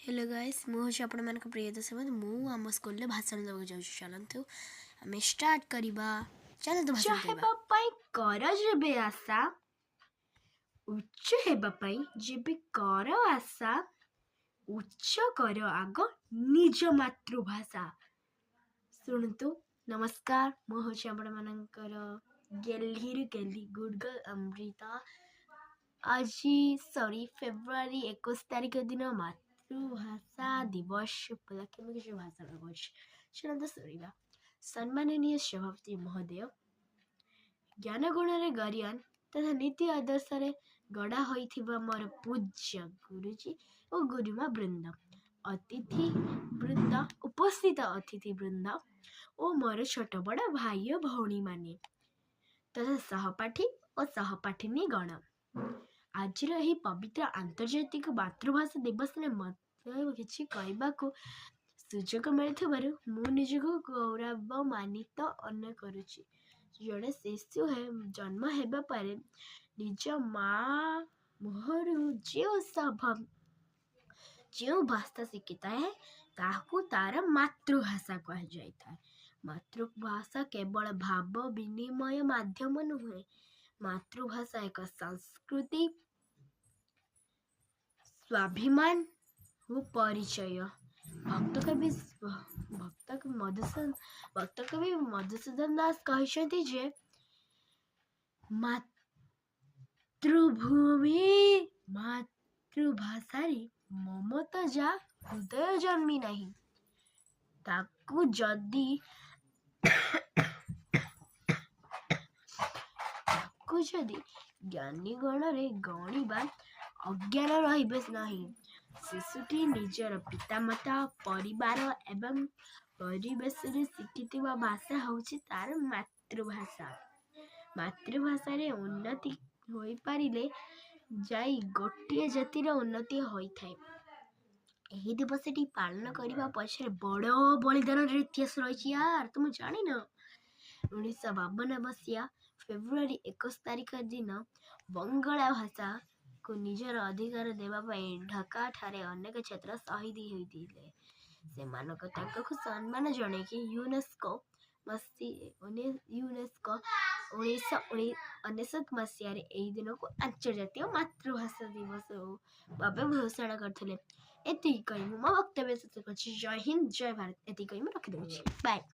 Hello guys मुझे आपण मान प्रिय दर्शक मु आम स्कूल रे भाषण देवा जाऊँ चलतु आम स्टार्ट करवा चलतु भाषण हेबा कर जेबे आशा उच्च हेबा जेबे कर आशा उच्च कर आग निज मातृभाषा। शुणतु नमस्कार मु होछि आपण मानकर गेल्हिरु गेल्ही गुड गर्ल अमृता। आज फेब्रुआरी 21 तारिख दिन मातृभाषा दिवस उपलक्षे मैं किसी भाषण कर शुणा। सम्माननीय सभापति महोदय, ज्ञान गुण गरियान तथा नीति आदर्श गढ़ा होइथिबा मोर पूज्य गुरुजी और गुरुमा वृंद, अतिथि वृंद, उपस्थित अतिथि वृंद और मोर छोट बड़ भाई और भौणी माने तथा सहपाठी और सहपाठिनी गण, आज यही पवित्र आंतर्जातिक मातृभाषा दिवस में मत किछि कहबाकू सुजोग मिलुथिबारु मु निजको गौरव मानित अन्न करुछि। जड़े शिशु है जन्म हेबा पारे निज माँ मुहरु जो भाषा शिखिता है ताकू तार मातृभाषा कह जाय था। मातृभाषा केवल भाव विनिमय माध्यम नुहे, मातृभाषा एक संस्कृति, स्वाभिमान और परिचय। भक्त कवि मधुसूदन दास कहते जे मातृभूमि मातृभाषा ममता जा हृदय जन्मी नहीं ताकू जदि ज्ञानी गण रे गणिबा अज्ञान रहिबे नहीं। शिशुटी निजर पितामाता परिवार एवं परिवेश रे शिखिथिबा भाषा होछि तार मातृभाषा। मातृभाषा रे उन्नति होई पारिले जाई गोटे जातिर उन्नति होई थाए। एही दिवसटी पालन करबा पछरे बड़ बलिदान इतिहास रही यार, तुम जानी न। 1952 मसीहा फेब्रुआरी 21 तारिख दिन बंगला भाषा को निजर अधिकार देवा ढाका ठारे अनेक छात्र शहीद होते से मानक ताकू सम्मान जणे कि यूनेस्को 1999 मसीह एही दिन को अंतर्जातीय मातृभाषा दिवस भाव घोषणा करथिले। एति कहि मो वक्तव्य शेष करछि। जय हिंद जय भारत। एति कहि रखि दउछि। बाय।